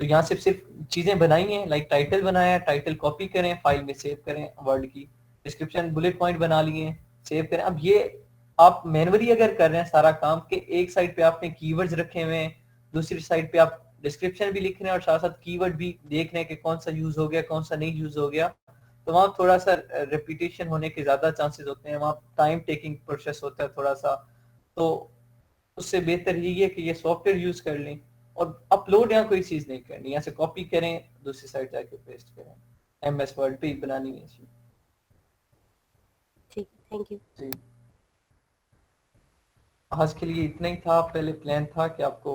तो यहाँ से सिर्फ चीजें बनाई हैं, लाइक टाइटल बनाया, टाइटल कॉपी करें, फाइल में सेव करें वर्ड की, डिस्क्रिप्शन बुलेट पॉइंट बना लिए, सेव करें। अब ये आप मैनुअली अगर कर रहे हैं सारा काम, के एक साइड पे आपने कीवर्ड्स रखे हुए हैं, दूसरी साइड पे आप डिस्क्रिप्शन भी लिख रहे हैं, और साथ साथ कीवर्ड भी देख रहे हैं कि कौन सा यूज हो गया, कौन सा नहीं यूज हो गया, तो वहाँ थोड़ा सा रिपीटेशन होने के ज्यादा चांसेस होते हैं, वहाँ टाइम टेकिंग प्रोसेस होता है थोड़ा सा। तो उससे बेहतर यही है कि ये सॉफ्टवेयर यूज कर लें, और अपलोड यहाँ कोई चीज नहीं करनी, यहाँ से कॉपी करें, दूसरी साइड जाके पेस्ट करें, एमएस वर्ड पे ही बनानी है चीज। ठीक है, थैंक यू जी आज के लिए इतना ही था। पहले प्लान था कि आपको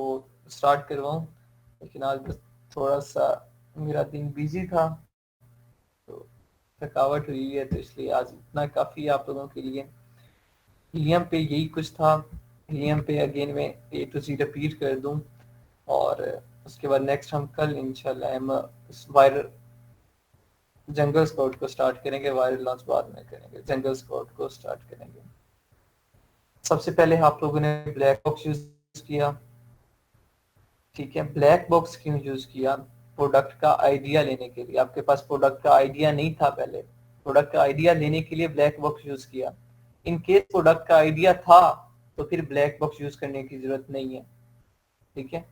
स्टार्ट करवाऊं, लेकिन आज बस थोड़ा सा मेरा दिन बिजी था, तो थकावट हुई है, तो इसलिए आज इतना काफी है आप लोगों के लिए। हीलियम पे यही कुछ था। हीलियम पे अगेन मैं ए टू ज़ेड रिपीट कर दूं, और उसके बाद नेक्स्ट हम कल इंशाल्लाह हम वायरल जंगल स्काउट को स्टार्ट करेंगे, वायरल लॉन्च बाद में करेंगे, जंगल स्काउट को स्टार्ट करेंगे। सबसे पहले आप लोगों ने ब्लैक बॉक्स यूज किया, ठीक है। ब्लैक बॉक्स क्यों यूज किया? प्रोडक्ट का आइडिया लेने के लिए। आपके पास प्रोडक्ट का आइडिया नहीं था पहले, प्रोडक्ट का आइडिया लेने के लिए ब्लैक बॉक्स यूज किया। इन केस प्रोडक्ट का आइडिया था तो फिर ब्लैक बॉक्स यूज करने की जरूरत नहीं है, ठीक है।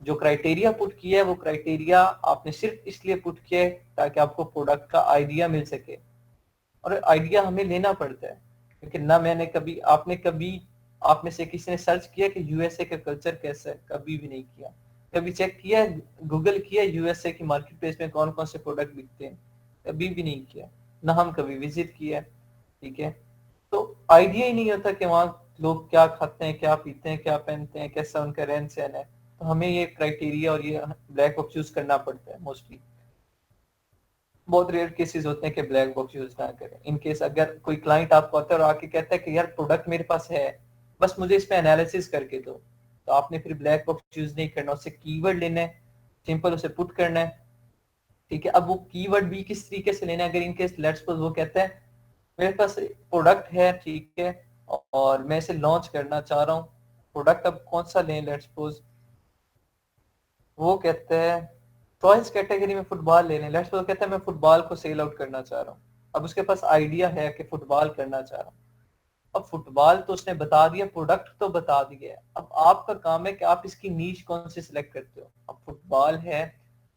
जो क्राइटेरिया पुट किया है वो क्राइटेरिया आपने सिर्फ इसलिए पुट किया है ताकि आपको प्रोडक्ट का आइडिया मिल सके, और आइडिया हमें लेना पड़ता है क्योंकि ना मैंने कभी आप में से किसी ने सर्च किया कि यूएसए का कल्चर कैसा है? कभी भी नहीं किया। कभी चेक किया, गूगल किया यूएसए की मार्केट प्लेस में कौन कौन से प्रोडक्ट बिकते हैं? कभी भी नहीं किया, ना हम कभी विजिट किया, ठीक है। तो आइडिया ही नहीं होता कि वहाँ लोग क्या खाते हैं, क्या पीते हैं, क्या पहनते हैं, कैसा उनका रहन सहन है। तो हमें ये क्राइटेरिया और ये ब्लैक बॉक्स यूज करना पड़ता है मोस्टली। बहुत रेयर केसेस होते हैं कि ब्लैक बॉक्स यूज ना करें। इन केस अगर कोई क्लाइंट आपको आता है और आके कहता है कि यार प्रोडक्ट मेरे पास है, बस मुझे इसमें एनालिसिस करके दो, तो आपने फिर ब्लैक बॉक्स यूज नहीं करना, उससे कीवर्ड लेना है, सिंपल उसे पुट करना है, ठीक है। अब वो कीवर्ड भी किस तरीके से लेना है? अगर इन केस लेट्स सपोज वो कहता है मेरे पास प्रोडक्ट है, ठीक है, और मैं इसे लॉन्च करना चाह रहा हूँ, प्रोडक्ट अब कौन सा लें? लेट्स सपोज वो कहते हैं टॉयज कैटेगरी में फुटबॉल ले लें। लेट्स सपोज कहता है मैं फुटबॉल को सेल आउट करना चाह रहा हूँ। अब उसके पास आइडिया है कि फुटबॉल करना चाह रहा हूँ। अब फुटबॉल तो उसने बता दिया, प्रोडक्ट तो बता दिया है। अब आपका काम है कि आप इसकी नीश कौन सी सिलेक्ट करते हो। अब फुटबॉल है,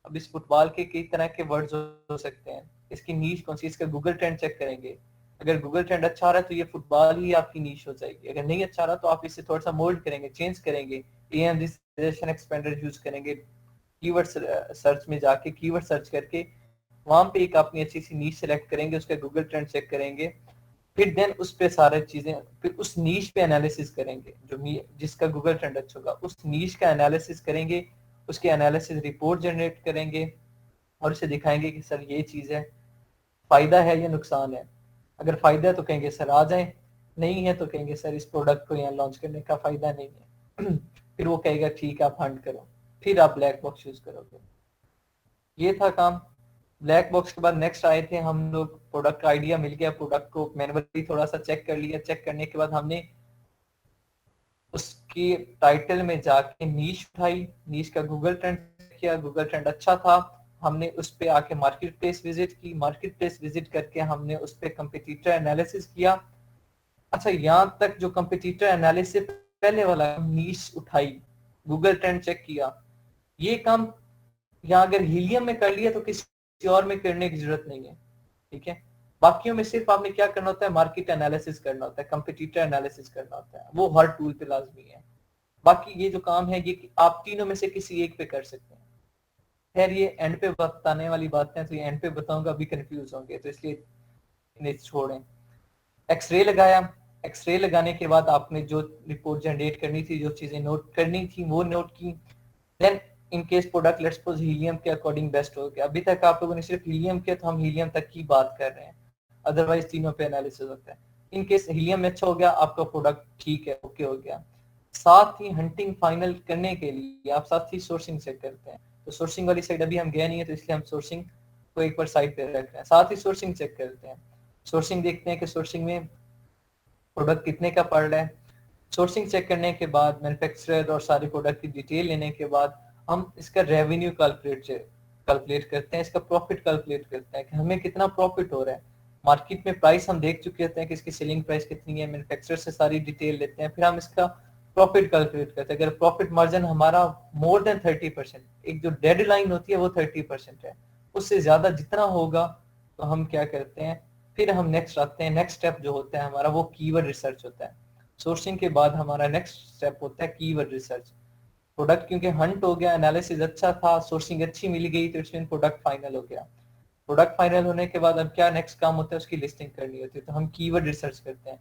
अब इस फुटबॉल के कई तरह के वर्ड्स हो सकते हैं, इसकी नीश कौन सी? इसका गूगल ट्रेंड चेक करेंगे। अगर गूगल ट्रेंड अच्छा आ रहा है तो ये फुटबॉल ही आपकी नीश हो जाएगी। अगर नहीं अच्छा रहा तो आप इसे थोड़ा सा मोल्ड करेंगे, चेंज करेंगे, एएमजी सजेशन एक्सपेंडर यूज करेंगे, कीवर्ड सर्च में जाके कीवर्ड सर्च करके वहां पे एक अपनी अच्छी सी नीश सेलेक्ट करेंगे, उसका गूगल ट्रेंड चेक करेंगे, फिर देन उस पे सारे चीजें, फिर उस नीश पे एनालिसिस करेंगे। जो जिसका गूगल ट्रेंड अच्छा होगा उस नीश का एनालिसिस करेंगे, उसके एनालिसिस रिपोर्ट जनरेट करेंगे और उसे दिखाएंगे कि सर ये चीज है, फायदा है या नुकसान है। अगर फायदा है तो कहेंगे सर आ जाए, नहीं है तो कहेंगे सर इस प्रोडक्ट को यहाँ लॉन्च करने का फायदा नहीं है। फिर वो कहेगा ठीक है आप हंट करो, फिर आप ब्लैक बॉक्स यूज करोगे। ये था काम। ब्लैक बॉक्स के बाद नेक्स्ट आए थे हम लोग, प्रोडक्ट का आइडिया मिल गया, प्रोडक्ट को मैनुअली थोड़ा सा चेक कर लिया, चेक करने के बाद हमने उसकी टाइटल में जाके नीश उठाई, नीश का गूगल ट्रेंड किया, गूगल ट्रेंड अच्छा था, हमने उस पे आके मार्केट प्लेस विजिट की, मार्केट प्लेस विजिट करके हमने उस पे कंपटीटर एनालिसिस किया। अच्छा, यहाँ तक जो कंपटीटर एनालिसिस पहले वाला नीश उठाई, गूगल ट्रेंड चेक किया, ये काम यहाँ अगर हीलियम में कर लिया तो किसी और में करने की जरूरत नहीं है, ठीक है। बाकियों में सिर्फ आपने क्या करना होता है, मार्केट एनालिसिस करना होता है, कंपटीटर एनालिसिस करना होता है, वो हर टूल पे लाजमी है। बाकी ये जो काम है ये आप तीनों में से किसी एक पे कर सकते हैं। खैर ये एंड पे बताने वाली बातें हैं, तो ये एंड पे बताऊंगा, अभी कंफ्यूज होंगे तो इसलिए इन्हें छोड़ें। एक्सरे लगाया, एक्सरे लगाने के बाद आपने जो रिपोर्ट जनरेट करनी थी, जो चीजें नोट करनी थी वो नोट की। Then in case product let's suppose helium के अकॉर्डिंग बेस्ट हो गया। अभी तक आप लोगों ने सिर्फ हीलियम किया तो हम हीलियम तक की बात कर रहे हैं, अदरवाइज तीनों पे एनालिसिस होता है। इन केस हीलियम में अच्छा हो गया, आपका प्रोडक्ट ठीक है, ओके हो गया। साथ ही हंटिंग फाइनल करने के लिए आप साथ ही सोर्सिंग चेक करते हैं। तो सोर्सिंग वाली साइड अभी हम गए नहीं है तो इसलिए हम सोर्सिंग को एक बार साइड पे रख रहे हैं। साथ ही सोर्सिंग चेक करते हैं, सोर्सिंग देखते हैं कि सोर्सिंग में प्रोडक्ट कितने का पड़ रहा है। सोर्सिंग चेक करने के बाद मैन्युफैक्चरर और सारी प्रोडक्ट की डिटेल लेने के बाद हम इसका रेवेन्यू कैलकुलेट करते हैं, इसका प्रॉफिट कैलकुलेट करते हैं कि हमें कितना प्रॉफिट हो रहा है। मार्केट में प्राइस हम देख चुके होते हैं कि इसकी सेलिंग प्राइस कितनी है, मैन्युफैक्चरर से सारी डिटेल लेते हैं, फिर हम इसका प्रॉफिट कैलकुलेट करते हैं। अगर प्रॉफिट मार्जिन हमारा मोर देन 30%, एक जो डेड लाइन होती है वो 30% है, उससे ज्यादा जितना होगा तो हम क्या करते हैं, फिर हम नेक्स्ट आते हैं। नेक्स्ट स्टेप जो होता है हमारा वो कीवर्ड रिसर्च होता है। सोर्सिंग के बाद हमारा नेक्स्ट स्टेप होता है कीवर्ड रिसर्च। प्रोडक्ट क्योंकि हंट हो गया, एनालिसिस अच्छा था, सोर्सिंग अच्छी मिल गई, तो इसमें प्रोडक्ट फाइनल हो गया। प्रोडक्ट फाइनल होने के बाद अब क्या नेक्स्ट काम होता है, उसकी लिस्टिंग करनी होती है, तो हम कीवर्ड रिसर्च करते हैं।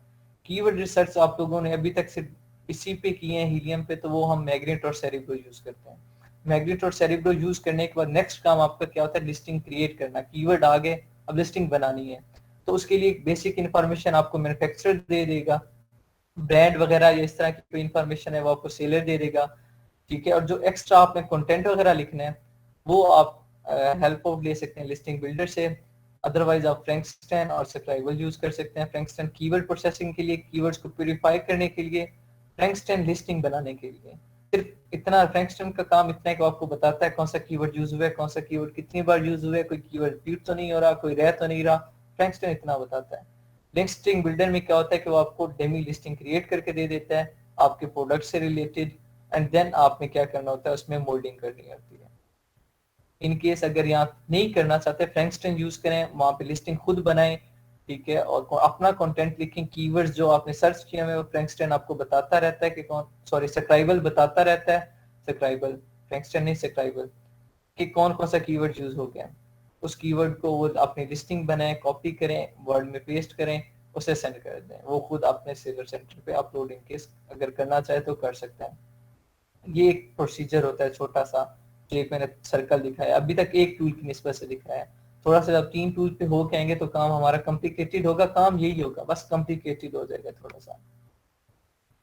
कीवर्ड रिसर्च आप लोगों ने अभी तक सिर्फ इसी पे किए हैं, हीलियम पे, तो वो हम मैग्नेट और सेरिब्रो यूज करते हैं। मैग्नेट और सेरिब्रो यूज करने के बाद नेक्स्ट काम आपका क्या होता है, लिस्टिंग क्रिएट करना। कीवर्ड आ गए, अब लिस्टिंग बनानी है, तो उसके लिए बेसिक इन्फॉर्मेशन आपको मैन्युफैक्चरर दे देगा, ब्रांड वगैरह या इस तरह की कोई इन्फॉर्मेशन है वो आपको सेलर दे देगा, ठीक है। और जो एक्स्ट्रा आपने कंटेंट वगैरह लिखना है वो आप हेल्प ऑफ ले सकते हैं लिस्टिंग बिल्डर से। अदरवाइज आप फ्रैंकस्टन और स्क्राइबल यूज कर सकते हैं। फ्रैंकस्टन कीवर्ड प्रोसेसिंग के लिए, कीवर्ड्स को प्यूरिफाई करने के लिए, फ्रैंकस्टन लिस्टिंग बनाने के लिए। सिर्फ इतना फ्रैंकस्टन का काम इतना है कि आपको बताता है कौन सा कीवर्ड यूज हुआ है, कौन सा कीवर्ड कितनी बार यूज हुआ है, कोई कीवर्ड रिपीट तो नहीं हो रहा, कोई रह तो नहीं रहा। फ्रैंकस्टन इतना बताता है। लिस्टिंग बिल्डर में क्या होता है कि वो आपको डेमी लिस्टिंग क्रिएट करके दे देता है आपके प्रोडक्ट से रिलेटेड, एंड देन आपने क्या करना होता है, उसमें मोल्डिंग करनी होती है। इन केस अगर यहाँ नहीं करना चाहते, फ्रैंकस्टन यूज करें, वहां पे लिस्टिंग खुद बनाएं, ठीक है, और अपना कंटेंट लिखें। कीवर्ड्स जो आपने सर्च किए हुए वो फ्रैंकस्टन आपको बताता रहता है कि कौन, सॉरी स्क्राइबल बताता रहता है, स्क्राइबल, फ्रैंकस्टन नहीं स्क्राइबल, कि कौन कौन सा कीवर्ड यूज हो गया। उस कीवर्ड को वो अपनी लिस्टिंग बनाए, कॉपी करें, वर्ड में पेस्ट करें, उसे सेंड कर दें, वो खुद अपने सेलर सेंटर पे अपलोड इन केस अगर करना चाहे तो कर सकता है। ये एक प्रोसीजर होता है छोटा सा, जो एक मैंने सर्कल दिखाया, अभी तक एक टूल की निस्बत से दिखाया है। थोड़ा सा जब 3 टूल पे हो के आएंगे तो काम हमारा कॉम्प्लिकेटेड होगा, काम यही होगा, बस कॉम्प्लिकेटेड हो जाएगा थोड़ा सा।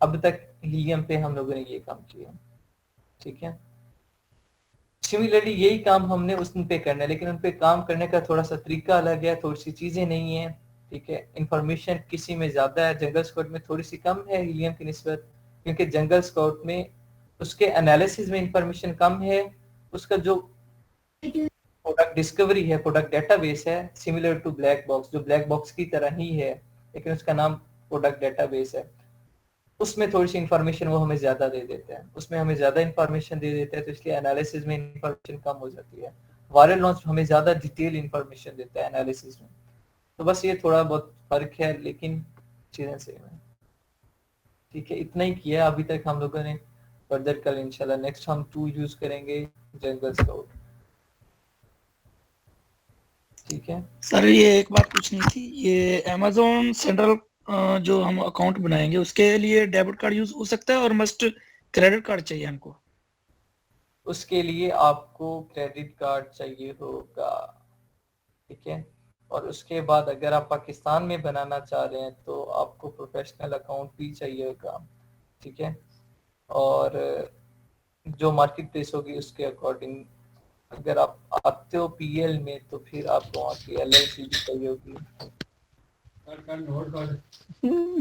अब तक हीलियम पे हम लोगों ने ये काम किया, ठीक है। सिमिलरली यही काम हमने उस पे करना है, लेकिन उन पे काम करने का थोड़ा सा तरीका अलग है, थोड़ी सी चीजें नहीं है, ठीक है। इंफॉर्मेशन किसी में ज्यादा है, जंगल स्काउट में थोड़ी सी कम है हीलियम की निस्बत, क्योंकि जंगल स्काउट में उसके एनालिसिस में इंफॉर्मेशन कम है। उसका जो प्रोडक्ट डिस्कवरी है, प्रोडक्ट डेटाबेस है, सिमिलर टू ब्लैक बॉक्स, जो ब्लैक बॉक्स की तरह ही है, लेकिन उसका नाम प्रोडक्ट डेटाबेस है। उसमें थोड़ी सी इंफॉर्मेशन वो हमें ज्यादा दे देते हैं, उसमें हमें ज्यादा इंफॉर्मेशन दे देते हैं, तो इसलिए एनालिसिस में इंफॉर्मेशन कम हो जाती है। वायरल लॉन्च हमें ज्यादा डिटेल इंफॉर्मेशन देता है एनालिसिस में। तो बस ये थोड़ा बहुत फर्क है, लेकिन चीजें सेम है, ठीक है। इतना ही किया अभी तक हम लोगों ने। फर्दर कल इंशाल्लाह नेक्स्ट हम टूल यूज करेंगे जंगल स्काउट, ठीक है। सर ये एक बात पूछनी थी, ये अमेजोन सेंट्रल जो हम अकाउंट बनाएंगे उसके लिए डेबिट कार्ड यूज हो सकता है और मस्ट क्रेडिट कार्ड चाहिए हमको? उसके लिए आपको क्रेडिट कार्ड चाहिए होगा, ठीक है। और उसके बाद अगर आप पाकिस्तान में बनाना चाह रहे हैं तो आपको प्रोफेशनल अकाउंट भी चाहिए होगा, ठीक है। और जो मार्केट प्लेस होगी उसके अकॉर्डिंग, अगर आप आते हो पीएल में तो फिर आपको वहाँ की एलएलसी भी चाहिए होगी।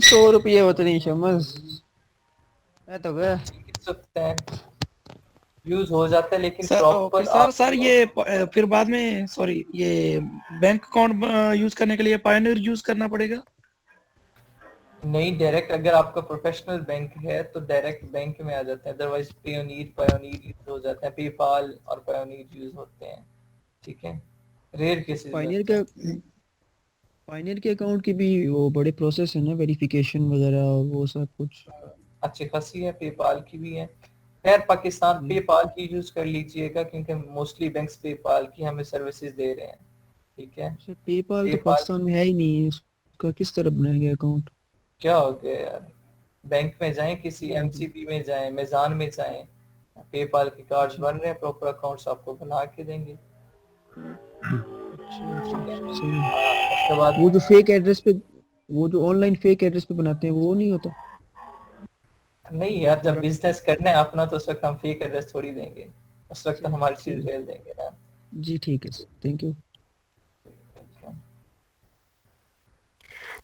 100 रुपये होते नहीं शमस है तो गया। सकते हैं, यूज हो जाता है, लेकिन सर ओके प्रॉपर सर, आप सर ये फिर बाद में सॉरी, ये बैंक अकाउंट यूज करने के लिए पायोनियर यूज करना पड़ेगा? नहीं, डायरेक्ट अगर आपका प्रोफेशनल बैंक है तो डायरेक्ट बैंक में आ जाते हैं, अदरवाइज पायोनीर यूज हो जाता है, पेपाल और पायोनीर यूज होते हैं, ठीक है, रेयर केसेस में पायनियर होते के हैं। पायनियर के अकाउंट की भी वो बड़े प्रोसेस है ना, वेरिफिकेशन वगैरह वो सब कुछ। अच्छी खासी है, पेपाल की भी है। खैर पाकिस्तान जी। पेपाल की यूज कर लीजिएगा, क्योंकि मोस्टली बैंक्स पेपाल की हमें सर्विसेज दे रहे हैं, ठीक है। अच्छा, पेपाल तो पेपाल पाकिस्तान में है ही नहीं, उसका किस तरह बनाएंगे अकाउंट? क्या हो गया यार, बैंक में जाएं, किसी एमसीबी में जाएं, मेजान में जाएं, पेपाल के कार्ड्स बन रहे हैं, प्रॉपर अकाउंट्स आपको बना के देंगे, अच्छा अच्छा ठीक है। अच्छा, सही। उसके बाद वो जो फेक एड्रेस पे, वो जो ऑनलाइन फेक एड्रेस पे बनाते हैं वो नहीं होता? नहीं यार, जब मेरा बिजनेस करना है अपना तो उस वक्त हम फेक एड्रेस थोड़ी देंगे, उस वक्त तो अच्छा हमारी चीज ठीक। भेज देंगे ना। जी ठीक है, thank you.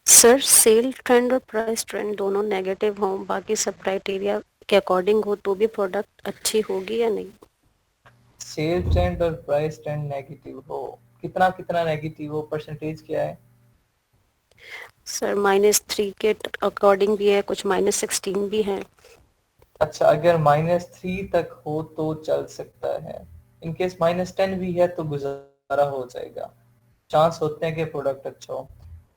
Sir sale trend और प्राइस ट्रेंड दोनों नेगेटिव हों, बाकी सब क्राइटेरिया के अकॉर्डिंग हो तो भी प्रोडक्ट अच्छी होगी या नहीं? सेल ट्रेंड और प्राइस ट्रेंड नेगेटिव हो, कितना कितना नेगेटिव हो, परसेंटेज क्या है? सर -3 के अकॉर्डिंग भी है, कुछ -16 भी है। अच्छा, अगर -3 तक हो तो चल सकता है, इनकेस -10 भी है तो गुजारा हो जाएगा, चांस होते हैं कि प्रोडक्ट अच्छा हो।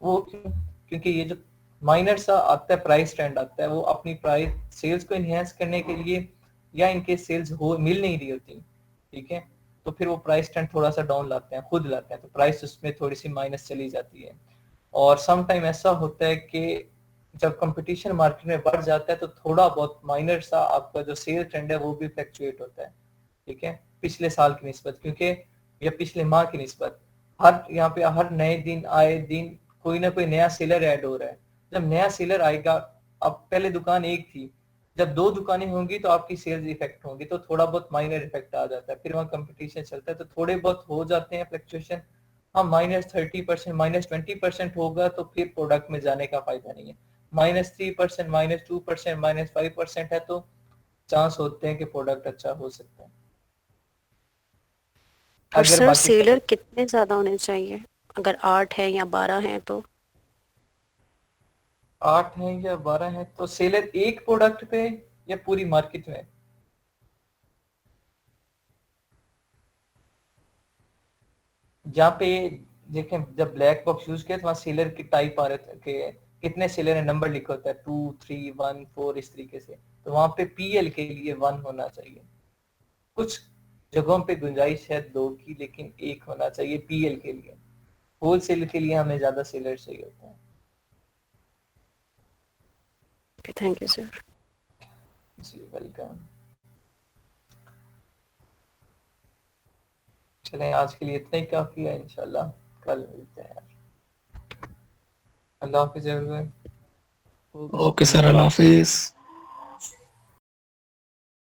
वो क्यों? क्योंकि ये जो माइनर सा आता है प्राइस ट्रेंड आता है, वो अपनी प्राइस सेल्स को इनहेंस करने के लिए, या इनके सेल्स हो मिल नहीं रही होती, ठीक है, तो फिर वो प्राइस ट्रेंड थोड़ा सा डाउन लाते हैं, खुद लाते हैं, तो प्राइस उसमें थोड़ी सी माइनस चली जाती है। और सम टाइम ऐसा होता है कि जब कंपटीशन मार्केट में बढ़ जाता है तो थोड़ा बहुत माइनर सा आपका जो सेल ट्रेंड है वो भी फ्लक्चुएट होता है, ठीक है, पिछले साल की निस्बत, क्योंकि या पिछले माह की निस्बत, हर यहाँ पे हर नए दिन आए दिन कोई ना कोई नया सेलर ऐड हो रहा है। जब नया सेलर आएगा, अब पहले दुकान एक थी, जब 2 दुकानें होंगी तो आपकी सेल्स इफेक्ट होंगी, तो थोड़ा बहुत माइनर इफेक्ट आ जाता है, फिर वहाँ कंपटीशन चलता है तो थोड़े बहुत हो जाते हैं फ्लक्चुएशन। हाँ -30%, -20% होगा तो फिर प्रोडक्ट में जाने का फायदा नहीं है। -3%, -2%, -5% है तो चांस होते हैं कि प्रोडक्ट अच्छा हो सकता है। और अगर सर बाकी सेलर कितने ज्यादा होने चाहिए, अगर 8 है या 12 है तो? 8 है या 12 है तो सेलर एक प्रोडक्ट पे या पूरी मार्केट में? जहाँ पे देखें, जब ब्लैक बॉक्स यूज किया तो वहाँ सेलर की टाइप आ रहे थे कि कितने सेलर है, नंबर लिखा होता है 2, 3, 1, 4 इस तरीके से, तो वहाँ पे पीएल के लिए 1 होना चाहिए। कुछ जगहों पे गुंजाइश है 2 की, लेकिन 1 होना चाहिए पीएल के लिए। होलसेल के लिए हमें ज्यादा सेलर चाहिए होता है। Thank you sir. जी वेलकम। चलें, आज के लिए इतना ही काफी है, इंशाल्लाह कल मिलते हैं। अल्लाह हाफिज़ everyone. Okay okay sir, sir, अल्लाह हाफिज।